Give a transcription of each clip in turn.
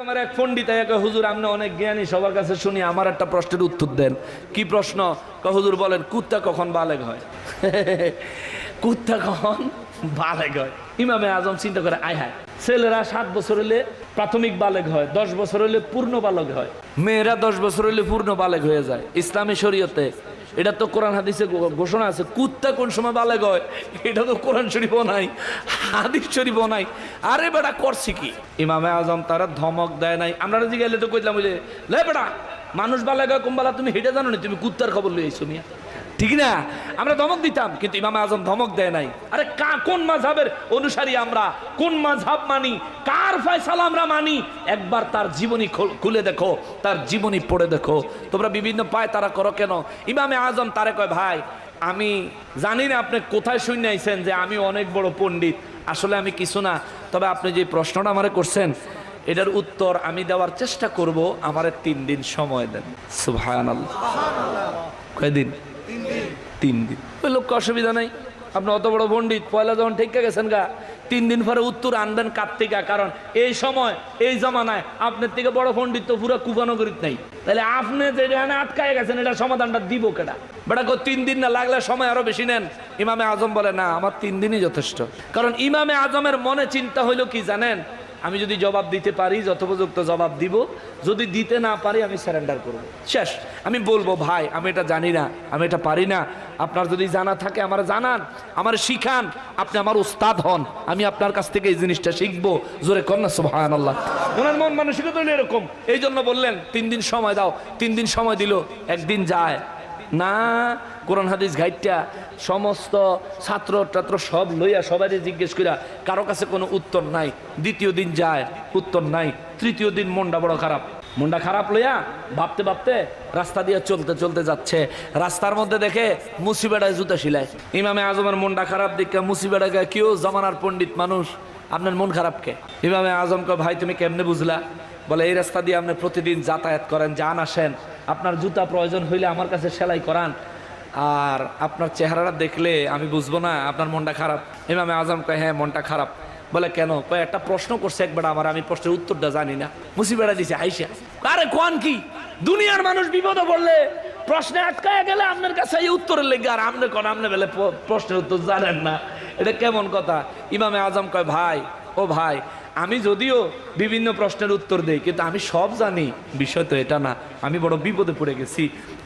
আমার এক পণ্ডিত এক হুজুর, আপনি অনেক জ্ঞানী, সবার কাছে শুনি, আমার একটা প্রশ্নের উত্তর দেন। কি প্রশ্ন? হুজুর বলেন, কুত্তা কখন বালেগ হয়? কুত্তা কখন বালেগ হয়? ইমামে আজম চিন্তা করে, আয় হায়, ছেলেরা 7 বছর হলে প্রাথমিক বালেগ হয়, 10 বছর হলে পূর্ণ বালক হয়, মেয়েরা 10 বছর হলে পূর্ণ বালেগ হয়ে যায় ইসলামী শরীয়তে। এটা তো কোরআন হাদিসে ঘোষণা আছে। কুত্তা কোন সময় বালেগ হয় এটা তো কোরআন শরীফও নাই, হাদিস শরীফও নাই। আরে বেটা করছি কি? ইমামে আজম তারা ধমক দেয় নাই। আমরা জিজ্ঞাসা তো কইলাম, বুঝলে লে বেটা, মানুষ বালেগ হয় কুম্বালা, তুমি হেঁটে জানো না? তুমি কুত্তার খবর লইছো মিয়া, ঠিক না? আমরা ধমক দিতাম, কিন্তু ইমামে আজম ধমক দেয় নাই। আরে কোন মাযহাবের অনুসারী আমরা, কোন মাযহাব মানি, কার ফয়সালা আমরা মানি, একবার তার জীবনী খুলে দেখো, তার জীবনী পড়ে দেখো। তোমরা বিভিন্ন পায় তারা করো কেন? ইমামে আজম তারে কয়, ভাই আমি জানি না আপনি কোথায় শুনে আইছেন যে আমি অনেক বড় পণ্ডিত, আসলে আমি কিছু না, তবে আপনি যে প্রশ্নটা আমারে করছেন এটার উত্তর আমি দেওয়ার চেষ্টা করব, আমারে 3 দিন সময় দেন। সুবহানাল্লাহ। কয়দিন? 3 দিন। ওই লোক অসুবিধা নাই, আপনি অত বড় পণ্ডিত, পয়লা যখন ঠিক গেছেন গা, 3 দিন পরে উত্তর আনবেন কার্তিকা। কারণ এই সময় এই জমানায় আপনার থেকে বড় পণ্ডিত তো পুরো কুপানগরীত নাই। তাহলে আপনি যেখানে আটকায় গেছেন এটা সমাধানটা দিব কেডা? বেটা 3 দিন না, লাগলে সময় আরো বেশি নেন। ইমামে আজম বলে, না, আমার 3 দিনই যথেষ্ট। কারণ ইমামে আজমের মনে চিন্তা হইলো কি জানেন? আমি যদি জবাব দিতে পারি যথোপযুক্ত জবাব দিব, যদি দিতে না পারি আমি সারেন্ডার করব, শেষ। আমি বলবো, ভাই আমি এটা জানি না, আমি এটা পারি না, আপনার যদি জানা থাকে আমার জানান, আমার শিখান, আপনি আমার উস্তাদ হন, আমি আপনার কাছ থেকে এই জিনিসটা শিখবো। জোরে কর না সুবহানাল্লাহ। ওনার মন মানসিকতা হলো এরকম, এই জন্য বললেন 3 দিন সময় দাও। 3 দিন সময় দিল, একদিন যায় না, কোরআন হাদিস ঘাইটা সমস্ত ছাত্র টাত্র সব লইয়া সবাই জিজ্ঞেস করিয়া কারো কাছে কোনো উত্তর নাই। 2য় দিন যায়, উত্তর নাই। 3য় দিন মনটা বড় খারাপ, মনটা খারাপ লইয়া ভাবতে ভাবতে রাস্তা দিয়ে চলতে চলতে যাচ্ছে। রাস্তার মধ্যে দেখে মুসিবেড়ায় জুতা সিলায়। ইমামে আজমের মনটা খারাপ দেখে মুসিবেড়ায় গায়ে, কেউ জামানার পণ্ডিত মানুষ, আপনার মন খারাপ কে? ইমামে আজমকে, ভাই তুমি কেমনে বুঝলা? বলে, এই রাস্তা দিয়ে আপনি প্রতিদিন যাতায়াত করেন, যান আসেন, আপনার জুতা প্রয়োজন হইলে আমার কাছে সেলাই করান, আর আপনার চেহারাটা দেখলে আমি বুঝবো না আপনার মনটা খারাপ? ইমামে আজম কয়, হ্যাঁ মনটা খারাপ। বলে, কেন? কয়, একটা প্রশ্ন করছে একবার আমার, আমি প্রশ্নের উত্তরটা জানি না। মুসিবেড়া দিছে হাইসা। আরে কোন কি? দুনিয়ার মানুষ বিপদে পড়লে প্রশ্নে আটকায় গেলে আপনার কাছে এই উত্তরের লেগে, আর আপনি কোন, আপনি বলে প্রশ্নের উত্তর জানেন না, এটা কেমন কথা? ইমামে আজম কয়, ভাই, ও ভাই, আমি যদিও বিভিন্ন প্রশ্নের উত্তর দেই, কিন্তু আমি সব জানি, বিষয় তো এটা না। আমি বড় বিপদে পড়ে গেছি,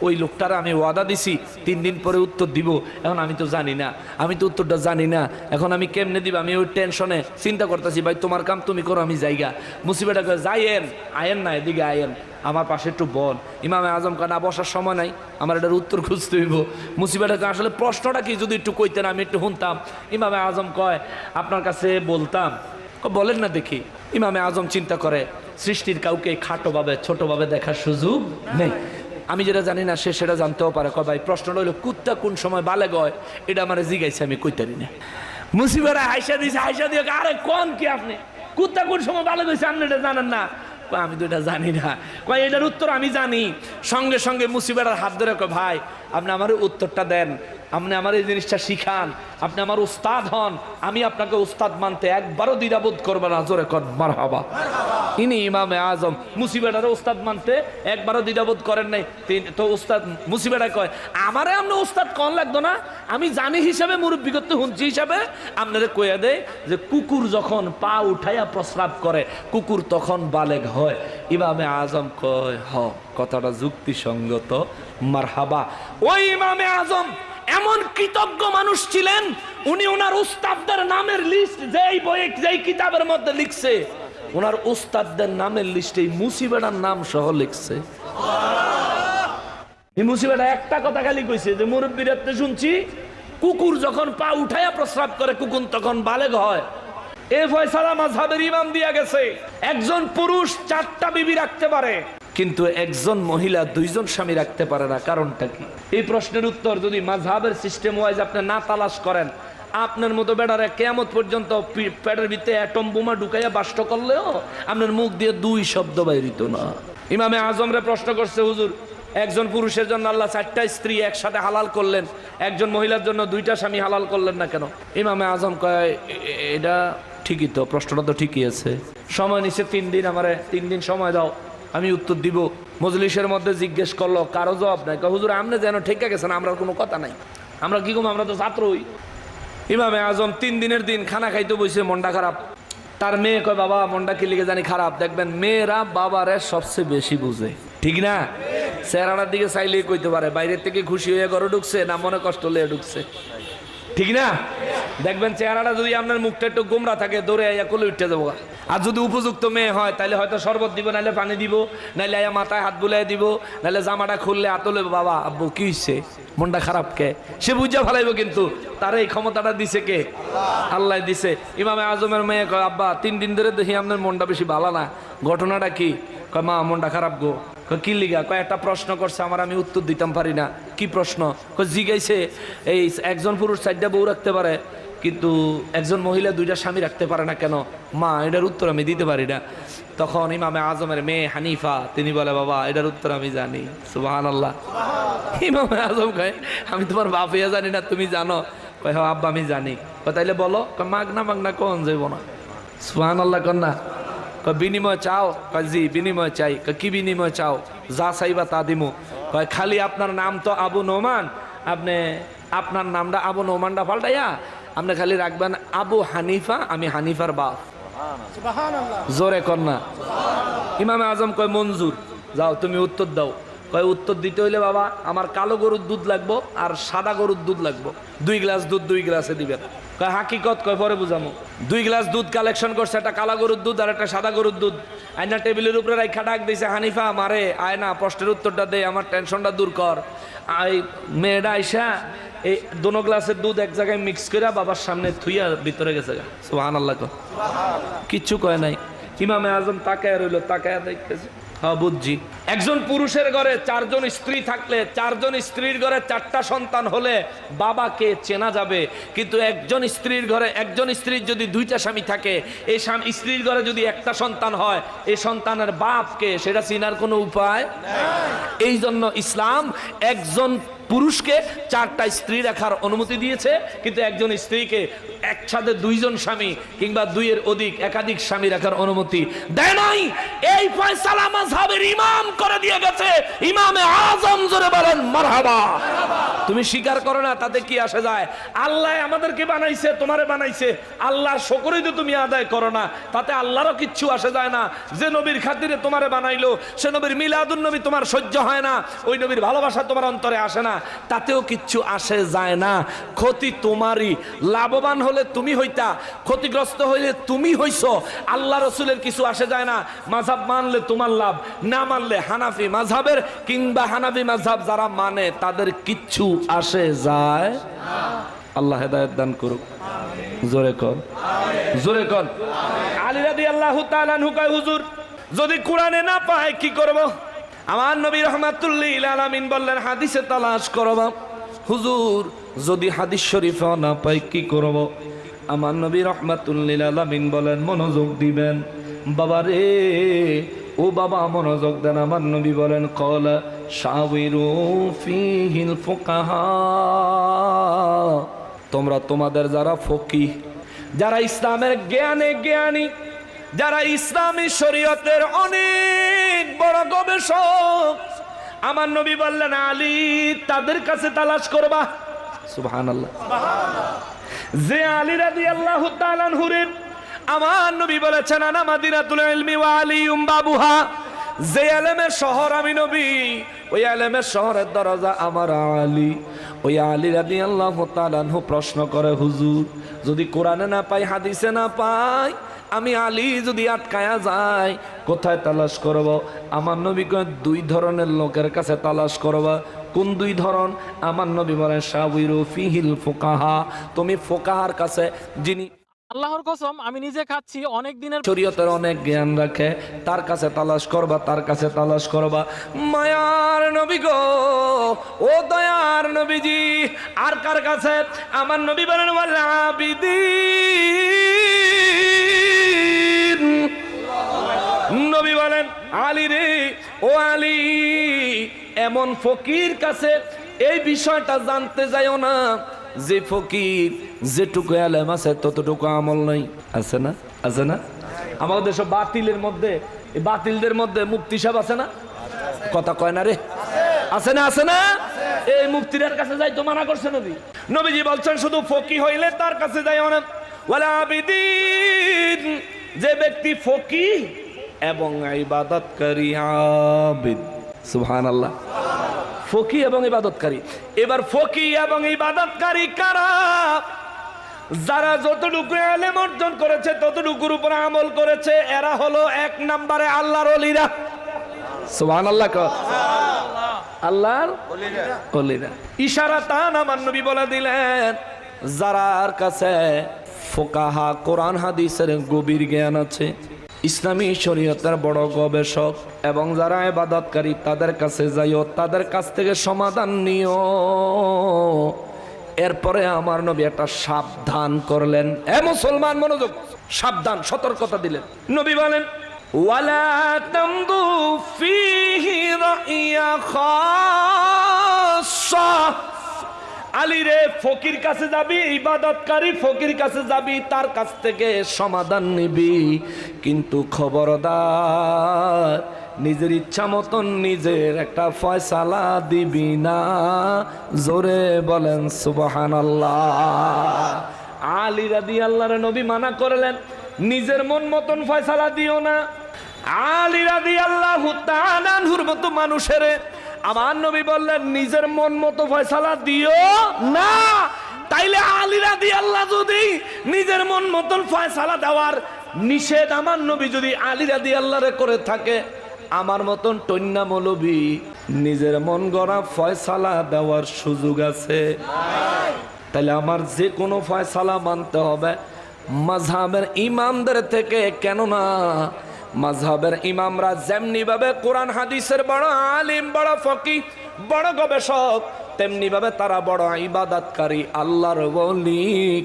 ওই লোকটারা আমি ওয়াদা দিছি 3 দিন পরে উত্তর দিব, এখন আমি তো জানি না, আমি তো উত্তরটা জানি না, এখন আমি কেমনে দিব? আমি ওই টেনশনে চিন্তা করতেছি। ভাই তোমার কাম তুমি করো, আমি জায়গা। মুসিবেটা করে, যাইয়েন, আয়েন না, এদিকে আয়েন, আমার পাশে একটু বল। ইমামে আজম কানা বসার সময় নাই, আমার এটার উত্তর খুঁজতে হইব। মুসিবেটা আসলে প্রশ্নটা কি যদি একটু কইতেন, আমি একটু শুনতাম। ইমামে আজম কয়, আপনার কাছে বলতাম। বলেন না দেখি। ইমামে আজম চিন্তা করে, সৃষ্টির কাউকে খাটোভাবে ছোটভাবে দেখার সুযোগ নেই, আমি যেটা জানি না সে সেটা জানতেও পারে। কয়, ভাই প্রশ্নটা হইলো কুত্তা কোন সময় বালেগ হয়, এটা আমার জিগাইছে, আমি কইতারি না। মুসিবেরা হাইসা দিয়েছে, হাইসা দিয়ে, আরে কোন কি আপনি, কুত্তা কোন সময় বালেগ হয়েছে আপনি এটা জানেন না? আমি তো এটা জানি না। কয়, এটার উত্তর আমি জানি। সঙ্গে সঙ্গে মুসিবেরার হাত ধরে কয়, ভাই আপনি আমার উত্তরটা দেন, আপনি আমার এই জিনিসটা শিখান, আপনি আমার উস্তাদ হন, আমি আপনাকে উস্তাদ মানতে একবারও দ্বিধাবোধ করবো না। জোরে কর মারহাবা। ইনি ইমামে আজম মুসিবেটারে উস্তাদ মানতে একবারও দ্বিধাবোধ করেন নাই। তো উস্তাদ মুসিবেটা কয়, আমারে আপনি উস্তাদ কন লাগতো না, আমি জানি হিসাবে, মুরব্বী করতে হুঁচি হিসাবে আপনাদের কইয়া দেয় যে কুকুর যখন পা উঠাইয়া প্রস্রাব করে, কুকুর তখন বালেগ হয়। ইমামে আজম কয়, হ, কথাটা যুক্তিসঙ্গত, মারহাবা। ওই ইমামে আজম এমন কৃতজ্ঞ মানুষ ছিলেন, উনি ওনার উস্তাদদের নামের লিস্ট যেই বইয়ে যেই কিতাবের মধ্যে লিখছে, ওনার উস্তাদদের নামের লিস্টে মুসিবেটার নাম সহ লিখছে। এই মুসিবেটা একটা কথা খালি কইছে যে মুরব্বীর হাতে শুনছি কুকুর যখন পা উঠাইয়া প্রস্রাব করে কুকুর তখন বালেগ হয়। এই ফয়সালা মাযহাবের ইমাম দিয়া গেছে, একজন পুরুষ 4টা বিবি রাখতে পারে, কিন্তু একজন মহিলা 2জন স্বামী রাখতে পারে না। কারণটা কি? এই প্রশ্নের উত্তর যদি মাযহাবের সিস্টেম ওয়াইজ আপনি না তালাশ করেন, আপনার মতো বেড়ারে কিয়ামত পর্যন্ত পেটের ভিতরে অ্যাটম বোমা ঢুকাইয়া বাষ্ট করলেও আপনার মুখ দিয়ে 2 শব্দ বাইরিত না। ইমামে আজমরে প্রশ্ন করছে, হুজুর একজন পুরুষের জন্য আল্লাহ 4টা স্ত্রী একসাথে হালাল করলেন, একজন মহিলার জন্য 2টা স্বামী হালাল করলেন না কেন? ইমামে আজম কয়, এটা ঠিকই তো, প্রশ্নটা তো ঠিকই আছে। সময় নিচ্ছে 3 দিন, আমারে 3 দিন সময় দাও, আমি উত্তর দিব। মজলিসের মধ্যে জিজ্ঞেস করলো, কারো জবাব নাই। হুজুর আপনি যেন ঠিক গেছেন, আমরা কোনো কথা নাই, আমরা কি কম, আমরা তো ছাত্রই। ইমামে আজম 3 দিনের দিন খানা খাইতে বসে, মনটা খারাপ। তার মেয়ে কয়, বাবা মনটা কি লিগে জানি খারাপ। দেখবেন মেয়েরা বাবারে সবচেয়ে বেশি বুঝে, ঠিক না? চেহারাটার দিকে চাইলেই কইতে পারে বাইরের থেকে খুশি হয়ে ঘরে ঢুকছে না মনে কষ্ট লিয়ে ঢুকছে, ঠিক না? দেখবেন চেহারাটা যদি আপনার মুখটা একটু গোমরা থাকে, দৌড়ে আইয়া কোলে উঠতে যাবো। আর যদি উপযুক্ত মেয়ে হয় তাহলে হয়তো শরবত দিব, নাহলে পানি দিব, নাহলে আইয়া মাথায় হাত বুলাই দিব, নাহলে জামাটা খুললে আতলে, বাবা আব্বু কি হইছে, মনটা খারাপ কে, সে বুঝা ফেলাইব। কিন্তু তার এই ক্ষমতাটা দিছে কে? আল্লাহ দিছে। ইমামে আজমের মেয়ে কয়, আব্বা 3 দিন ধরে দেখি আপনার মনটা বেশি ভালো না, ঘটনাটা কি? কয়, মা মনটা খারাপ গো। কি লিগা? কয়, একটা প্রশ্ন করছে আমার, আমি উত্তর দিতাম পারি না। কি প্রশ্ন? কয়, জিগাইছে এই একজন পুরুষ 4টা বউ রাখতে পারে, কিন্তু একজন মহিলা 2টা স্বামী রাখতে পারে না কেন? মা এটার উত্তর আমি দিতে পারি না। তখন ইমামে আজমের মেয়ে হানিফা তিনি বলে, বাবা এটার উত্তর আমি জানি। সুবহানাল্লাহ। ইমামে আজম কয়, আমি তোমার বাপ হইয়া জানি না, তুমি জানো? কয়, হ্যাঁ আব্বা আমি জানি। তাইলে বলো। মাগনা মাগনা কোন যাইব না। সুবহানাল্লাহ কন্যা। কয়, বিনিময় চাও? কয়, জি বিনিময় চাই। কয়, কি বিনিময় চাও? যা চাইবা তা দিমু। কয়, খালি আপনার নাম তো আবু নোমান, আপনি আপনার নামটা আবু নোমানটা পাল্টাইয়া আপনি খালি রাখবেন আবু হানিফা, আমি হানিফার বাপ। জোরে কন্যা। ইমামে আজম কয়, মঞ্জুর, যাও তুমি উত্তর দাও। কয়, উত্তর দিতে হইলে বাবা আমার কালো গরুর দুধ লাগবো আর সাদা গরুর দুধ লাগবো, 2 গ্লাস দুধ 2 গ্লাসে দিবেন। কয়, হাকিকত? কয়, পরে বুঝামো। 2 গ্লাস দুধ কালেকশন করছে, একটা কালা গরুর দুধ আর একটা সাদা গরুর দুধ। আয়না টেবিলের উপরে রাখা ডাক দিয়েছে, হানিফা মারে আয় না, প্রশ্নের উত্তরটা দে, আমার টেনশনটা দূর কর। এই মেয়েটা আইসা এই 2 গ্লাসের দুধ এক জায়গায় মিক্স করে বাবার সামনে থুইয়া ভিতরে গেছে। সুবহানাল্লাহ। কিচ্ছু কয় নাই। ইমামে আজম তাকায় রইল, তাকায় দেখতেছে। হ্যাঁ বুঝছি। একজন পুরুষের ঘরে 4 জন স্ত্রী থাকলে, 4 জন স্ত্রীর ঘরে 4টা সন্তান হলে বাবাকে চেনা যাবে। কিন্তু একজন স্ত্রীর ঘরে, একজন স্ত্রীর যদি 2টা স্বামী থাকে, এই স্ত্রীর ঘরে যদি একটা সন্তান হয়, এই সন্তানের বাপকে সেটা চিনার কোনো উপায় নাই। এই জন্য ইসলাম একজন পুরুষকে 4টা স্ত্রী রাখার অনুমতি দিয়েছে, কিন্তু একজন স্ত্রীকে একসাথে 2 জন স্বামী কিংবা 2 এর অধিক একাধিক স্বামী রাখার অনুমতি দেয় নাই। এই ফয়সালা মাযহাবের ইমাম করে দিয়ে গেছে ইমামে আজম। জোরে বলেন মারহাবা। তুমি স্বীকার করো না, তাতে কি আসে যায়? আল্লাহ আমাদেরকে বানাইছে, তোমারে বানাইছে, আল্লাহর শুকরই তো তুমি আদায় করো না, তাতে আল্লাহরও কিচ্ছু আসে যায় না। যে নবীর খাতিরে তোমারে বানাইলো, সে নবীর মিলাদুন নবী তোমার সহ্য হয় না, ওই নবীর ভালোবাসা তোমার অন্তরে আসে না, তাতেও কিচ্ছু আসে যায় না। ক্ষতি তোমারই। লাভবান হলে তুমি হইতা, ক্ষতিগ্রস্ত হইলে তুমি হইছো। আল্লাহ রসুলের কিছু আসে যায় না। মাযহাব মানলে তোমার লাভ, না মানলে হানাফি মাযহাবের কিংবা হানাফি মাযহাব যারা মানে তাদের কিচ্ছু আসে যায় না। আল্লাহ হেদায়েত দান করুক। জোরে কর, জোরে কর। আলী রাদিয়াল্লাহু তাআলা আনহু কয়, হুজুর যদি কোরআনে না পায় কি করব? আমার নবী রাহমাতুল্লিল আলামিন বললেন, হাদিসে তালাশ করব। হুজুর যদি হাদিস শরীফে না পাই কি করব? আমার নবী রাহমাতুল্লিল আলামিন বলেন, মনোযোগ দিবেন। বাবা রে, ও বাবা মনোযোগ দেন। আমার নবী বলেন, ক্বালা শাওয়িরু ফীহিল ফুকাহা। তোমরা তোমাদের যারা ফকিহ, যারা ইসলামের জ্ঞানে জ্ঞানী, যারা ইসলামী শরীয়তের অনেক বড় গবেষক, আমার নবী বললেন, আলী তাদের কাছে তালাশ করবা। সুবহানাল্লাহ। যে আলী রাদিয়াল্লাহু তাআলা আনহু রে আমার নবী বলেছেন, আনা মাদিনাতুল ইলমি ওয়া আলিয়ুম বাবুহা। যে ইলমের শহর আমি নবী, ওই ইলমের শহরের দরজা আমার আলী। ওই আলী রাদিয়াল্লাহু তাআলা আনহু প্রশ্ন করে, হুজুর যদি কোরআনে না পাই, হাদিসে না পাই, আমি আলী যদি আটকায়া যাই, কোথায় তালাশ করব? আমার নবী কয়, 2 ধরনের লোকের কাছে তালাশ করবা। কোন 2 ধরন? আমার নবী বলেন, শাওয়িরু ফীহিল ফুকাহা। তুমি ফুকাহার কাছে, যিনি আল্লাহর কসম আমি নিজে খাচ্ছি, অনেক দিনের শরীয়তের অনেক জ্ঞান রাখে, তার কাছে তালাশ করবা, তার কাছে তালাশ করবা। মায়ার নবী গো, ও দয়ার নবীজি, আর কার কাছে? আমার নবী বলেন, ওয়াল আবিদিন। নবী বলেন, আলী রে, ও আলী, এমন ফকির কাছে এই বিষয়টা জানতে যাইও না যে ফকির যেটুকু এলেম আছে ততটুকু আমল নাই, আছে না? আছে না? আমাদের দেশে বাতিলের মধ্যে, এই বাতিলদের মধ্যে মুফতি সাহেব আছে না? কথা কয় না রে, আছে না? আছে না? এই মুফতির কাছে যাই তো মানা করছে নবী। নবীজি বলছেন শুধু ফকি হইলে তার কাছে যাই অনেক ওয়ালা আবিদিন, যে ব্যক্তি ফকি এবং ইবাদতকারী আবিদ। সুবহানাল্লাহ। ফকি এবং ইবাদতকারী। এবার ফকি এবং ইবাদতকারী কারা? যারা যতটুকু ইলম অর্জন করেছে ততটুকুর উপর আমল করেছে, এরা হলো এক নম্বরে আল্লাহর ওলিরা। সুবহানাল্লাহ। আল্লাহর ওলিরা। ইশারাতান আমার নবী বলে দিলেন, যারার কাছে ফোকাহা কোরআন হাদিসের গভীর জ্ঞান আছে, ইসলামী শরীয়তের বড় গবেষক, এবং যারা ইবাদতকারী তাদের কাছে যাইও, তাদের কাছ থেকে সমাধান নিও। এরপরে আমার নবী একটা সাবধান করলেন, এ মুসলমান মনোযোগ, সাবধান, সতর্কতা দিলেন। নবী বলেন ওয়ালা তামদু ফিহি রাইয়া খাসসা। আলী রে, ফকির কাছে যাবি, ইবাদতকারী ফকির কাছে যাবি, তার কাছ থেকে সমাধান নিবি, কিন্তু খবরদার নিজের ইচ্ছা মতন নিজের একটা ফয়সালা দিবি না। জোরে বলেন সুবহানাল্লাহ। আলী রাদিয়াল্লাহু নবী মানা করলেন, নিজের মন মতন ফয়সালা দিও না। আলী রাদিয়াল্লাহু তাআলা আনহুর মতো মানুষের আমার নবী বললেন নিজের মন মতো ফয়সালা দিও না। তাইলে আলী রাদিয়াল্লাহু যদি নিজের মন মতন ফয়সালা দেওয়ার নিষেধ আমার নবী যদি আলী রাদিয়াল্লাহু করে থাকে, আমার মতন টন্না মৌলবী নিজের মন গড়া ফয়সালা দেওয়ার সুযোগ আছে? তাইলে আমার যে কোনো ফয়সালা মানতে হবে মাযহাবের ইমামদের থেকে। কেননা মাযহাবের ইমামরা যেমনি ভাবে কোরআন হাদিসের বড় আলিম, বড় ফকিহ, বড় গবেষক, তেমনি ভাবে তারা বড় ইবাদতকারী, আল্লাহর ওলি।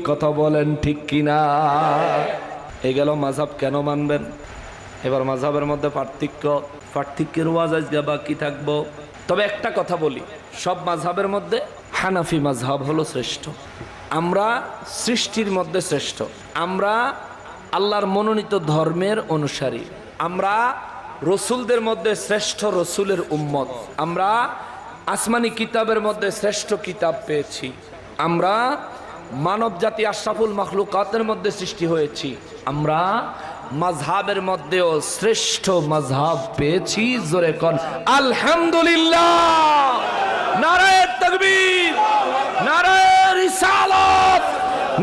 কথা বলেন ঠিক কিনা? এই গেল মাযহাব কেন মানবেন। এবার মাযহাবের মধ্যে পার্থক্যের ওয়াজ আজকে বাকি থাকবো। তবে একটা কথা বলি, সব মাযহাবের মধ্যে হানাফি মাযহাব হলো শ্রেষ্ঠ। আমরা সৃষ্টির মধ্যে শ্রেষ্ঠ, আমরা আল্লাহর মনোনীত ধর্মের অনুসারী, আমরা রসুলদের মধ্যে শ্রেষ্ঠ রসুলের উম্মত, আমরা আসমানি কিতাবের মধ্যে শ্রেষ্ঠ কিতাব পেয়েছি, আমরা মানব জাতি আশরাফুল মাখলুকাতের মধ্যে সৃষ্টি হয়েছি, আমরা মাযহাবের মধ্যেও শ্রেষ্ঠ মাযহাব পেয়েছি। জোরে কোন আলহামদুলিল্লাহ। নারায়ে তাকবীর, নারায়ে রিসালাত,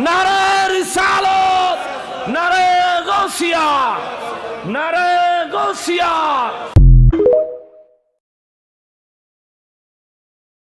নারায়ে রিসালাত, নারায়ে গাউসিয়া, নারায়ে গাউসিয়া।